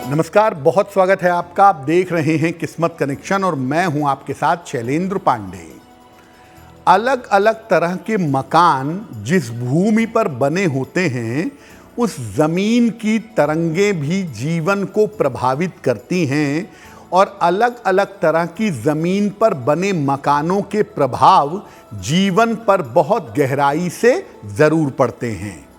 नमस्कार, बहुत स्वागत है आपका। आप देख रहे हैं किस्मत कनेक्शन और मैं हूं आपके साथ शैलेंद्र पांडे। अलग अलग तरह के मकान जिस भूमि पर बने होते हैं, उस जमीन की तरंगें भी जीवन को प्रभावित करती हैं और अलग अलग तरह की जमीन पर बने मकानों के प्रभाव जीवन पर बहुत गहराई से जरूर पड़ते हैं।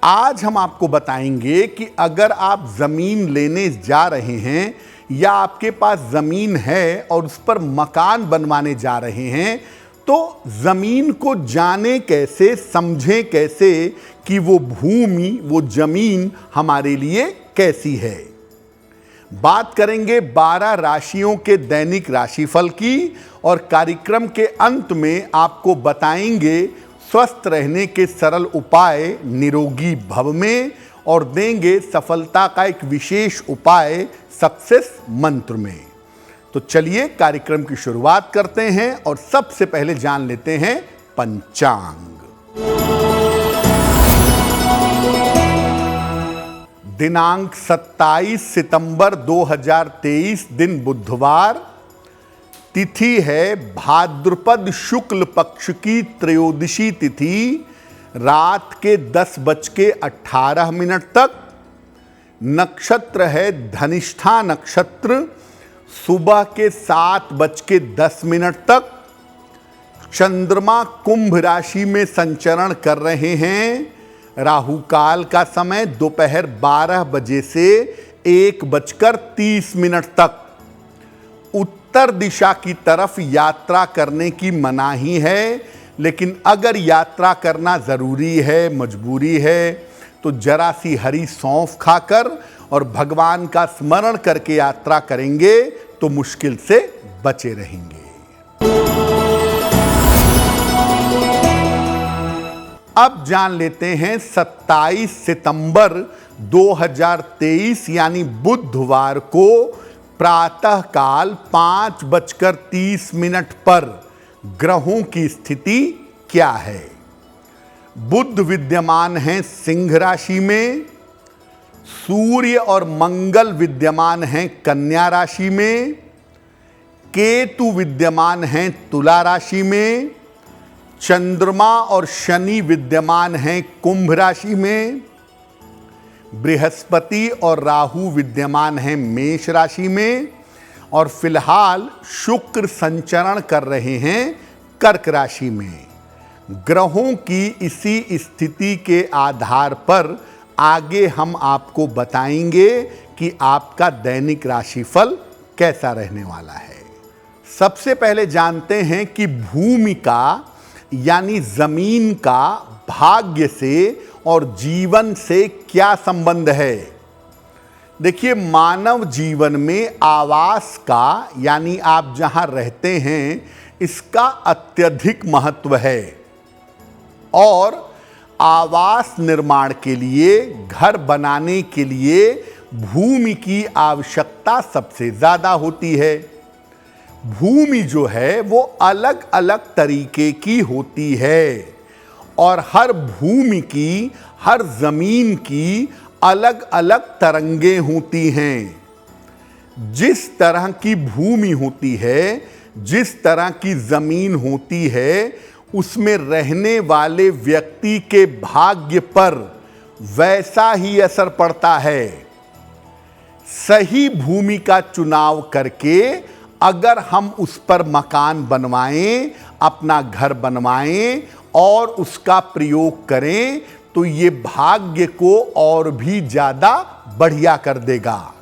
आज हम आपको बताएंगे कि अगर आप ज़मीन लेने जा रहे हैं या आपके पास ज़मीन है और उस पर मकान बनवाने जा रहे हैं, तो ज़मीन को जाने कैसे, समझें कैसे कि वो भूमि, वो ज़मीन हमारे लिए कैसी है। बात करेंगे 12 राशियों के दैनिक राशिफल की और कार्यक्रम के अंत में आपको बताएंगे स्वस्थ रहने के सरल उपाय निरोगी भव में और देंगे सफलता का एक विशेष उपाय सक्सेस मंत्र में। तो चलिए कार्यक्रम की शुरुआत करते हैं और सबसे पहले जान लेते हैं पंचांग। दिनांक 27 सितंबर 2023, दिन बुधवार, तिथि है भाद्रपद शुक्ल पक्ष की त्रयोदशी तिथि, रात के 10:18 तक। नक्षत्र है धनिष्ठा नक्षत्र, सुबह के 7:10 तक। चंद्रमा कुंभ राशि में संचरण कर रहे हैं। राहु काल का समय दोपहर 12 बजे से 1:30 तक। उत्तर दिशा की तरफ यात्रा करने की मनाही है, लेकिन अगर यात्रा करना ज़रूरी है, मजबूरी है, तो जरा सी हरी सौंफ खाकर और भगवान का स्मरण करके यात्रा करेंगे तो मुश्किल से बचे रहेंगे। अब जान लेते हैं 27 सितंबर 2023 यानी बुधवार को प्रातः काल 5:30 पर ग्रहों की स्थिति क्या है। बुध विद्यमान हैं सिंह राशि में, सूर्य और मंगल विद्यमान हैं कन्या राशि में, केतु विद्यमान हैं तुला राशि में, चंद्रमा और शनि विद्यमान हैं कुंभ राशि में, बृहस्पति और राहु विद्यमान हैं मेष राशि में और फिलहाल शुक्र संचरण कर रहे हैं कर्क राशि में। ग्रहों की इसी स्थिति के आधार पर आगे हम आपको बताएंगे कि आपका दैनिक राशिफल कैसा रहने वाला है। सबसे पहले जानते हैं कि भूमि का यानी जमीन का भाग्य से और जीवन से क्या संबंध है। देखिए, मानव जीवन में आवास का यानी आप जहां रहते हैं इसका अत्यधिक महत्व है और आवास निर्माण के लिए, घर बनाने के लिए भूमि की आवश्यकता सबसे ज्यादा होती है। भूमि जो है वो अलग अलग तरीके की होती है और हर भूमि की, हर जमीन की अलग अलग तरंगें होती हैं। जिस तरह की भूमि होती है, जिस तरह की जमीन होती है, उसमें रहने वाले व्यक्ति के भाग्य पर वैसा ही असर पड़ता है। सही भूमि का चुनाव करके अगर हम उस पर मकान बनवाएं, अपना घर बनवाएं और उसका प्रयोग करें तो ये भाग्य को और भी ज्यादा बढ़िया कर देगा।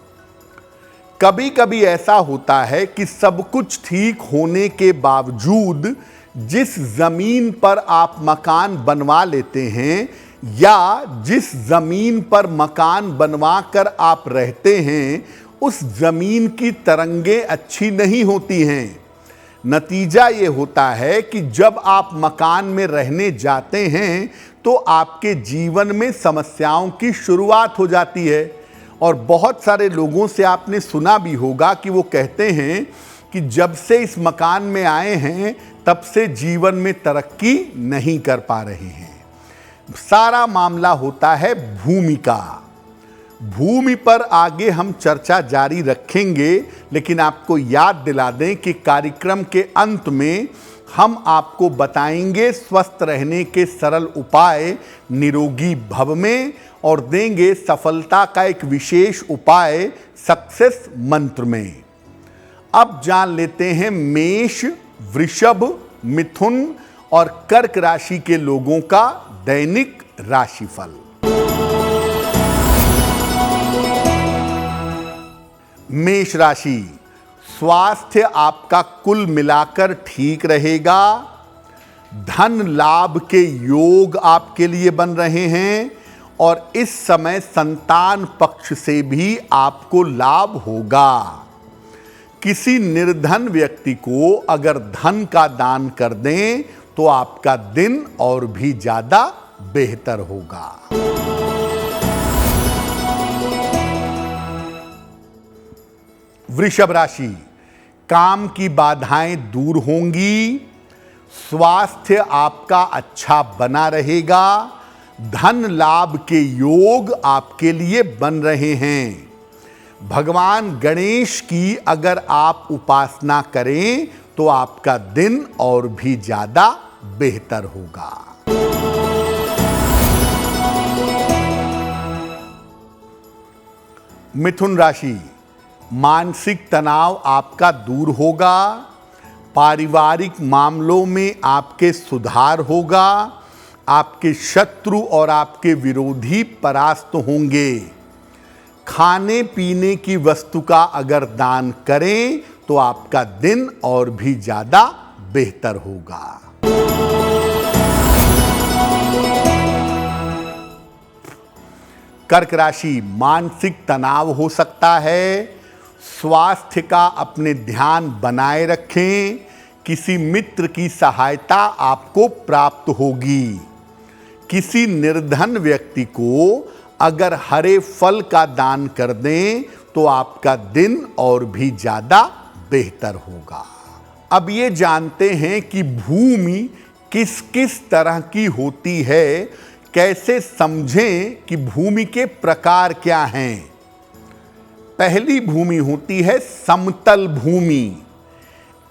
कभी कभी ऐसा होता है कि सब कुछ ठीक होने के बावजूद जिस जमीन पर आप मकान बनवा लेते हैं या जिस जमीन पर मकान बनवा कर आप रहते हैं, उस जमीन की तरंगें अच्छी नहीं होती हैं। नतीजा ये होता है कि जब आप मकान में रहने जाते हैं तो आपके जीवन में समस्याओं की शुरुआत हो जाती है। और बहुत सारे लोगों से आपने सुना भी होगा कि वो कहते हैं कि जब से इस मकान में आए हैं तब से जीवन में तरक्की नहीं कर पा रहे हैं। सारा मामला होता है भूमि का। भूमि पर आगे हम चर्चा जारी रखेंगे, लेकिन आपको याद दिला दें कि कार्यक्रम के अंत में हम आपको बताएंगे स्वस्थ रहने के सरल उपाय निरोगी भव में, और देंगे सफलता का एक विशेष उपाय सक्सेस मंत्र में। अब जान लेते हैं मेष, वृषभ, मिथुन और कर्क राशि के लोगों का दैनिक राशिफल। मेष राशि, स्वास्थ्य आपका कुल मिलाकर ठीक रहेगा। धन लाभ के योग आपके लिए बन रहे हैं और इस समय संतान पक्ष से भी आपको लाभ होगा। किसी निर्धन व्यक्ति को अगर धन का दान कर दें तो आपका दिन और भी ज्यादा बेहतर होगा। वृषभ राशि, काम की बाधाएं दूर होंगी। स्वास्थ्य आपका अच्छा बना रहेगा। धन लाभ के योग आपके लिए बन रहे हैं। भगवान गणेश की अगर आप उपासना करें तो आपका दिन और भी ज्यादा बेहतर होगा। मिथुन राशि, मानसिक तनाव आपका दूर होगा। पारिवारिक मामलों में आपके सुधार होगा। आपके शत्रु और आपके विरोधी परास्त होंगे। खाने पीने की वस्तु का अगर दान करें तो आपका दिन और भी ज्यादा बेहतर होगा। कर्क राशि, मानसिक तनाव हो सकता है। स्वास्थ्य का अपने ध्यान बनाए रखें। किसी मित्र की सहायता आपको प्राप्त होगी। किसी निर्धन व्यक्ति को अगर हरे फल का दान कर दें तो आपका दिन और भी ज्यादा बेहतर होगा। अब ये जानते हैं कि भूमि किस किस तरह की होती है, कैसे समझें कि भूमि के प्रकार क्या हैं। पहली भूमि होती है समतल भूमि।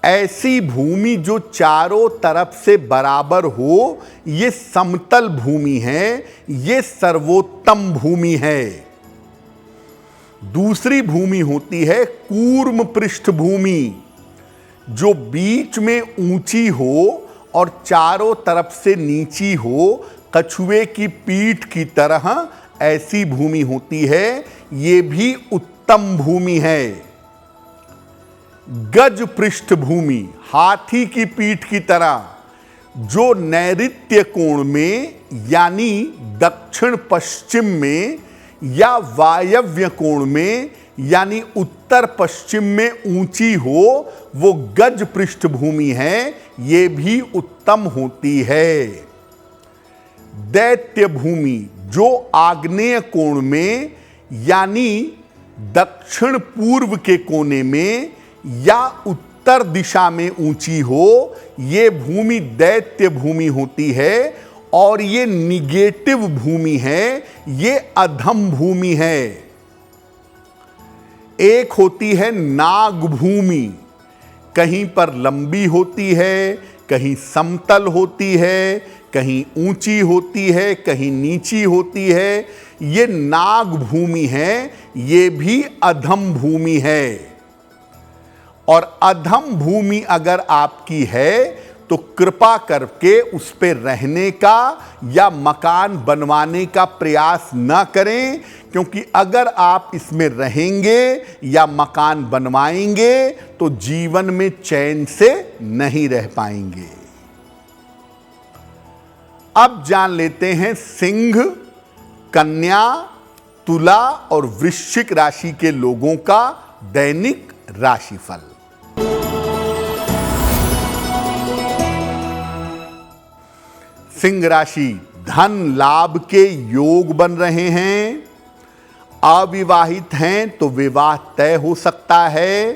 ऐसी भूमि जो चारों तरफ से बराबर हो, ये समतल भूमि है, ये सर्वोत्तम भूमि है। दूसरी भूमि होती है कूर्म पृष्ठभूमि, जो बीच में ऊंची हो और चारों तरफ से नीची हो, कछुए की पीठ की तरह ऐसी भूमि होती है। ये भी उत्तम भूमि है। गज पृष्ठभूमि, हाथी की पीठ की तरह, जो नैऋत्य कोण में यानी दक्षिण पश्चिम में या वायव्य कोण में यानी उत्तर पश्चिम में ऊंची हो, वो गज पृष्ठभूमि है। ये भी उत्तम होती है। दैत्य भूमि, जो आग्नेय कोण में यानी दक्षिण पूर्व के कोने में या उत्तर दिशा में ऊंची हो, ये भूमि दैत्य भूमि होती है और ये निगेटिव भूमि है, ये अधम भूमि है। एक होती है नाग भूमि, कहीं पर लंबी होती है, कहीं समतल होती है, कहीं ऊंची होती है, कहीं नीची होती है। ये नाग भूमि है, ये भी अधम भूमि है। और अधम भूमि अगर आपकी है तो कृपा करके उस पर रहने का या मकान बनवाने का प्रयास न करें, क्योंकि अगर आप इसमें रहेंगे या मकान बनवाएंगे तो जीवन में चैन से नहीं रह पाएंगे। अब जान लेते हैं सिंह, कन्या, तुला और वृश्चिक राशि के लोगों का दैनिक राशिफल। सिंह राशि, धन लाभ के योग बन रहे हैं। अविवाहित हैं तो विवाह तय हो सकता है।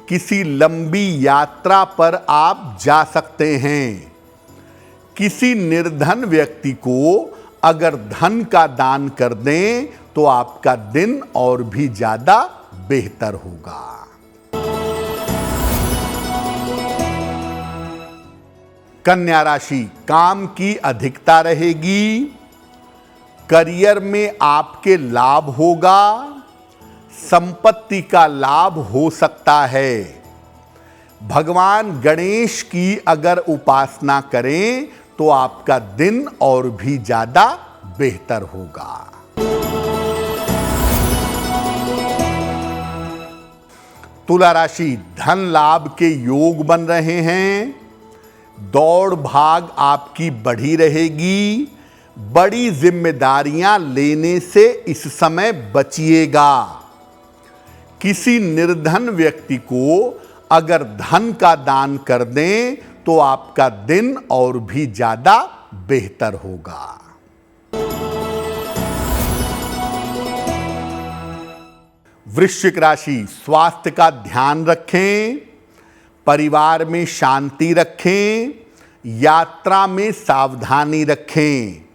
किसी लंबी यात्रा पर आप जा सकते हैं। किसी निर्धन व्यक्ति को अगर धन का दान कर दें तो आपका दिन और भी ज्यादा बेहतर होगा। कन्या राशि, काम की अधिकता रहेगी, करियर में आपके लाभ होगा, संपत्ति का लाभ हो सकता है। भगवान गणेश की अगर उपासना करें तो आपका दिन और भी ज्यादा बेहतर होगा। तुला राशि, धन लाभ के योग बन रहे हैं, दौड़ भाग आपकी बढ़ी रहेगी, बड़ी जिम्मेदारियां लेने से इस समय बचिएगा। किसी निर्धन व्यक्ति को अगर धन का दान कर दें तो आपका दिन और भी ज्यादा बेहतर होगा। वृश्चिक राशि, स्वास्थ्य का ध्यान रखें, परिवार में शांति रखें, यात्रा में सावधानी रखें।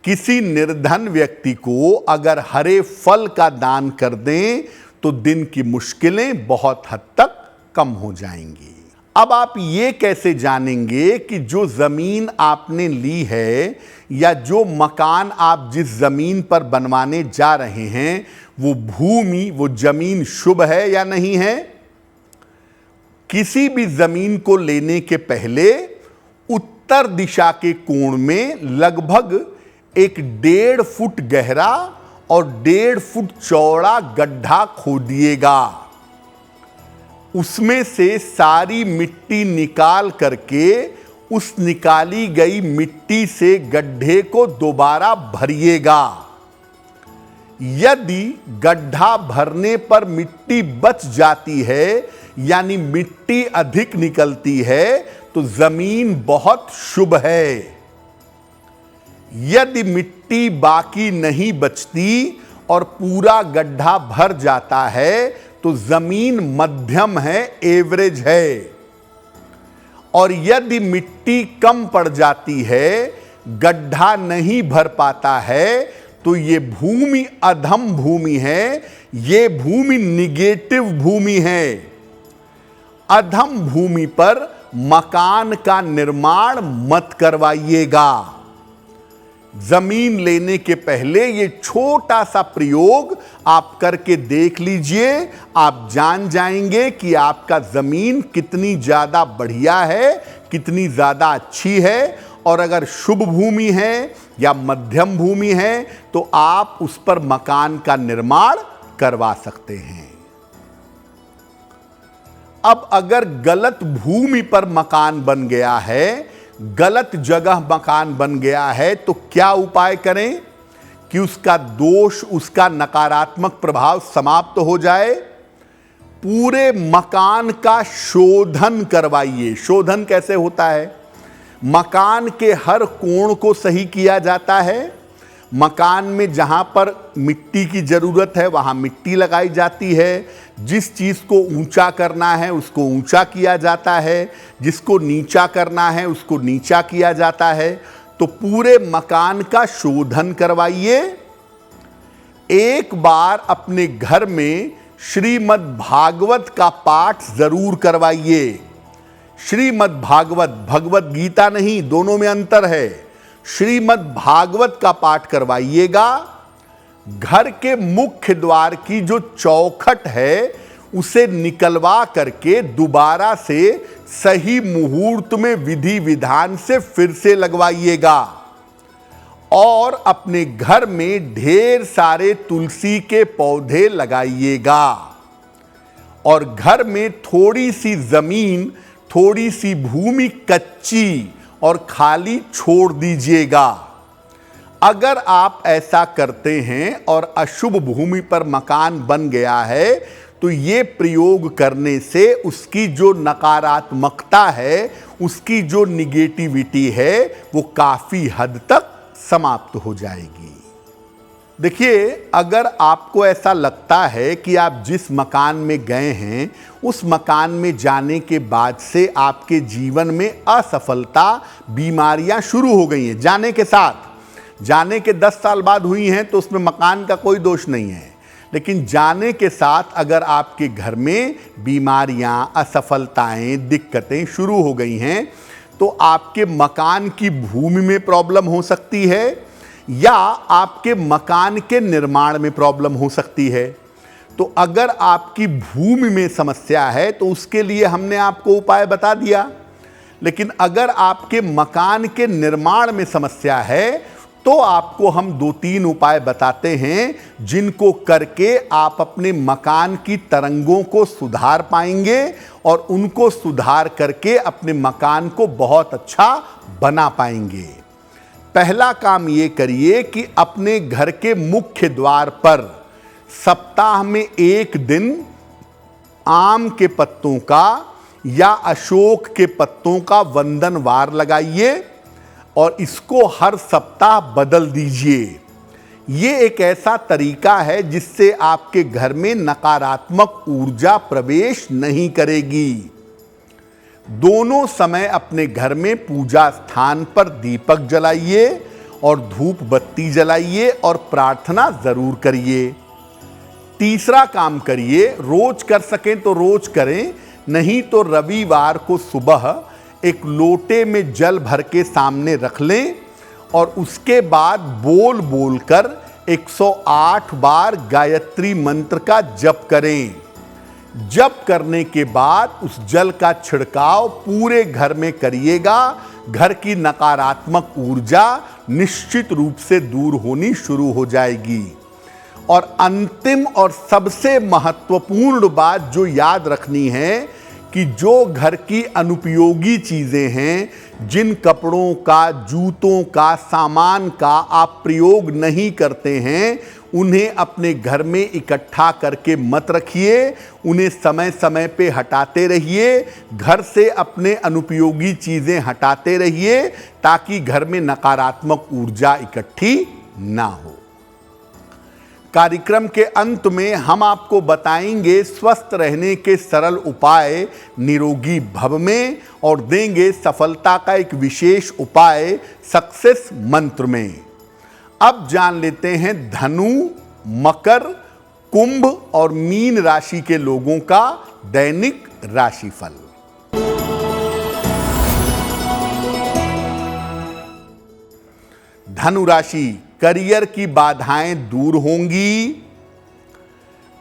किसी निर्धन व्यक्ति को अगर हरे फल का दान कर दें तो दिन की मुश्किलें बहुत हद तक कम हो जाएंगी। अब आप ये कैसे जानेंगे कि जो जमीन आपने ली है या जो मकान आप जिस जमीन पर बनवाने जा रहे हैं वो भूमि, वो जमीन शुभ है या नहीं है? किसी भी जमीन को लेने के पहले उत्तर दिशा के कोण में लगभग 1.5 फुट गहरा और 1.5 फुट चौड़ा गड्ढा खोदिएगा। उसमें से सारी मिट्टी निकाल करके उस निकाली गई मिट्टी से गड्ढे को दोबारा भरिएगा। यदि गड्ढा भरने पर मिट्टी बच जाती है यानी मिट्टी अधिक निकलती है तो जमीन बहुत शुभ है। यदि मिट्टी बाकी नहीं बचती और पूरा गड्ढा भर जाता है तो जमीन मध्यम है, एवरेज है। और यदि मिट्टी कम पड़ जाती है, गड्ढा नहीं भर पाता है, तो ये भूमि अधम भूमि है, ये भूमि निगेटिव भूमि है। अधम भूमि पर मकान का निर्माण मत करवाइएगा। जमीन लेने के पहले ये छोटा सा प्रयोग आप करके देख लीजिए, आप जान जाएंगे कि आपका जमीन कितनी ज्यादा बढ़िया है, कितनी ज्यादा अच्छी है। और अगर शुभ भूमि है या मध्यम भूमि है तो आप उस पर मकान का निर्माण करवा सकते हैं। अब अगर गलत भूमि पर मकान बन गया है, गलत जगह मकान बन गया है, तो क्या उपाय करें कि उसका दोष, उसका नकारात्मक प्रभाव समाप्त हो जाए? पूरे मकान का शोधन करवाइए। शोधन कैसे होता है? मकान के हर कोण को सही किया जाता है। मकान में जहां पर मिट्टी की जरूरत है वहां मिट्टी लगाई जाती है। जिस चीज को ऊंचा करना है उसको ऊंचा किया जाता है, जिसको नीचा करना है उसको नीचा किया जाता है। तो पूरे मकान का शोधन करवाइए। एक बार अपने घर में श्रीमद् भागवत का पाठ जरूर करवाइए। श्रीमद् भागवत, भगवत गीता नहीं, दोनों में अंतर है। श्रीमद् भागवत का पाठ करवाइएगा। घर के मुख्य द्वार की जो चौखट है उसे निकलवा करके दोबारा से सही मुहूर्त में विधि विधान से फिर से लगवाइएगा। और अपने घर में ढेर सारे तुलसी के पौधे लगाइएगा। और घर में थोड़ी सी जमीन, थोड़ी सी भूमि कच्ची और खाली छोड़ दीजिएगा। अगर आप ऐसा करते हैं और अशुभ भूमि पर मकान बन गया है तो ये प्रयोग करने से उसकी जो नकारात्मकता है, उसकी जो निगेटिविटी है, वो काफी हद तक समाप्त हो जाएगी। देखिए, अगर आपको ऐसा लगता है कि आप जिस मकान में गए हैं उस मकान में जाने के बाद से आपके जीवन में असफलता, बीमारियां शुरू हो गई हैं जाने के साथ, जाने के 10 साल बाद हुई हैं तो उसमें मकान का कोई दोष नहीं है, लेकिन जाने के साथ अगर आपके घर में बीमारियां, असफलताएं, दिक्कतें शुरू हो गई हैं तो आपके मकान की भूमि में प्रॉब्लम हो सकती है या आपके मकान के निर्माण में प्रॉब्लम हो सकती है। तो अगर आपकी भूमि में समस्या है तो उसके लिए हमने आपको उपाय बता दिया, लेकिन अगर आपके मकान के निर्माण में समस्या है तो आपको हम 2-3 उपाय बताते हैं जिनको करके आप अपने मकान की तरंगों को सुधार पाएंगे और उनको सुधार करके अपने मकान को बहुत अच्छा बना पाएंगे। पहला काम ये करिए कि अपने घर के मुख्य द्वार पर सप्ताह में 1 दिन आम के पत्तों का या अशोक के पत्तों का वंदनवार लगाइए और इसको हर सप्ताह बदल दीजिए। ये एक ऐसा तरीका है जिससे आपके घर में नकारात्मक ऊर्जा प्रवेश नहीं करेगी। दोनों समय अपने घर में पूजा स्थान पर दीपक जलाइए और धूप बत्ती जलाइए और प्रार्थना जरूर करिए। तीसरा काम करिए, रोज कर सकें तो रोज करें, नहीं तो रविवार को सुबह एक लोटे में जल भर के सामने रख लें और उसके बाद बोल बोलकर 108 बार गायत्री मंत्र का जप करें। जप करने के बाद उस जल का छिड़काव पूरे घर में करिएगा। घर की नकारात्मक ऊर्जा निश्चित रूप से दूर होनी शुरू हो जाएगी। और अंतिम और सबसे महत्वपूर्ण बात जो याद रखनी है कि जो घर की अनुपयोगी चीजें हैं, जिन कपड़ों का, जूतों का, सामान का आप प्रयोग नहीं करते हैं, उन्हें अपने घर में इकट्ठा करके मत रखिए। उन्हें समय समय पे हटाते रहिए। घर से अपने अनुपयोगी चीजें हटाते रहिए ताकि घर में नकारात्मक ऊर्जा इकट्ठी ना हो। कार्यक्रम के अंत में हम आपको बताएंगे स्वस्थ रहने के सरल उपाय निरोगी भव में और देंगे सफलता का एक विशेष उपाय सक्सेस मंत्र में। अब जान लेते हैं धनु, मकर, कुंभ और मीन राशि के लोगों का दैनिक राशिफल। धनु राशि, करियर की बाधाएं दूर होंगी।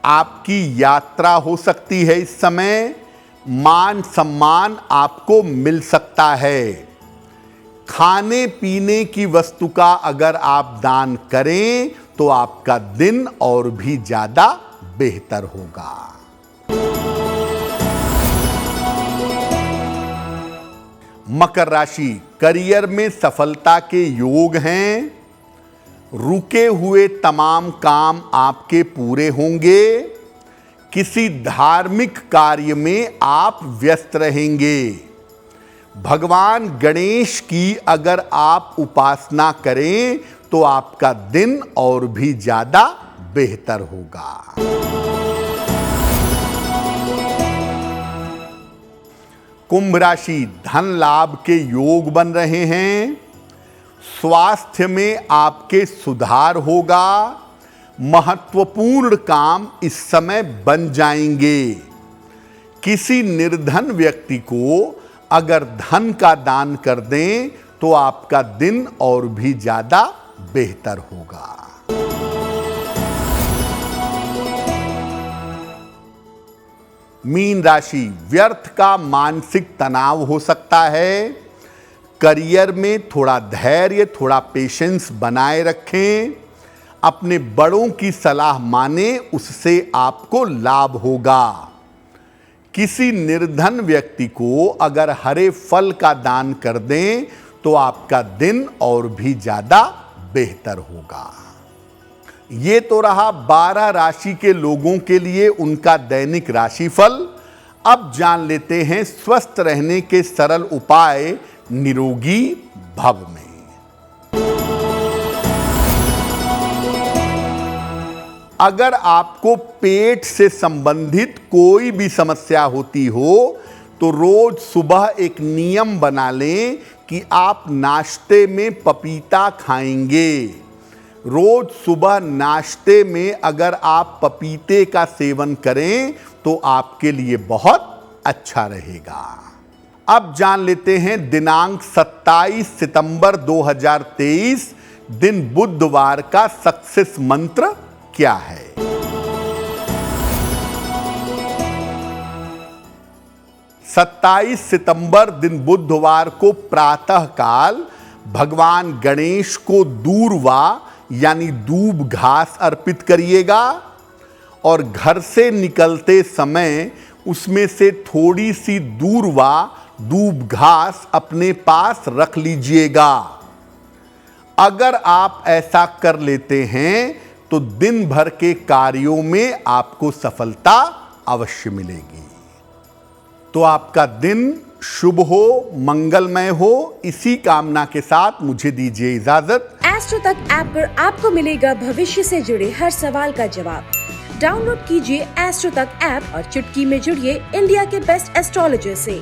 आपकी यात्रा हो सकती है इस समय। मान सम्मान आपको मिल सकता है। खाने पीने की वस्तु का अगर आप दान करें तो आपका दिन और भी ज्यादा बेहतर होगा। मकर राशि, करियर में सफलता के योग हैं। रुके हुए तमाम काम आपके पूरे होंगे। किसी धार्मिक कार्य में आप व्यस्त रहेंगे। भगवान गणेश की अगर आप उपासना करें तो आपका दिन और भी ज्यादा बेहतर होगा। कुंभ राशि, धन लाभ के योग बन रहे हैं। स्वास्थ्य में आपके सुधार होगा। महत्वपूर्ण काम इस समय बन जाएंगे। किसी निर्धन व्यक्ति को अगर धन का दान कर दें तो आपका दिन और भी ज्यादा बेहतर होगा। मीन राशि, व्यर्थ का मानसिक तनाव हो सकता है। करियर में थोड़ा धैर्य, थोड़ा पेशेंस बनाए रखें। अपने बड़ों की सलाह माने, उससे आपको लाभ होगा। किसी निर्धन व्यक्ति को अगर हरे फल का दान कर दें तो आपका दिन और भी ज्यादा बेहतर होगा। ये तो रहा 12 राशि के लोगों के लिए उनका दैनिक राशिफल। अब जान लेते हैं स्वस्थ रहने के सरल उपाय निरोगी भव में। अगर आपको पेट से संबंधित कोई भी समस्या होती हो तो रोज सुबह एक नियम बना लें कि आप नाश्ते में पपीता खाएंगे। रोज सुबह नाश्ते में अगर आप पपीते का सेवन करें तो आपके लिए बहुत अच्छा रहेगा। अब जान लेते हैं दिनांक 27 सितंबर 2023 दिन बुधवार का सक्सेस मंत्र क्या है। 27 सितंबर दिन बुधवार को प्रातः काल भगवान गणेश को दूर्वा यानी दूब घास अर्पित करिएगा और घर से निकलते समय उसमें से थोड़ी सी दूर्वा दूब घास अपने पास रख लीजिएगा। अगर आप ऐसा कर लेते हैं तो दिन भर के कार्यों में आपको सफलता अवश्य मिलेगी। तो आपका दिन शुभ हो, मंगलमय हो, इसी कामना के साथ मुझे दीजिए इजाजत। एस्ट्रो तक ऐप पर आपको मिलेगा भविष्य से जुड़े हर सवाल का जवाब। डाउनलोड कीजिए एस्ट्रो तक ऐप और चुटकी में जुड़िए इंडिया के बेस्ट एस्ट्रोलॉजर से।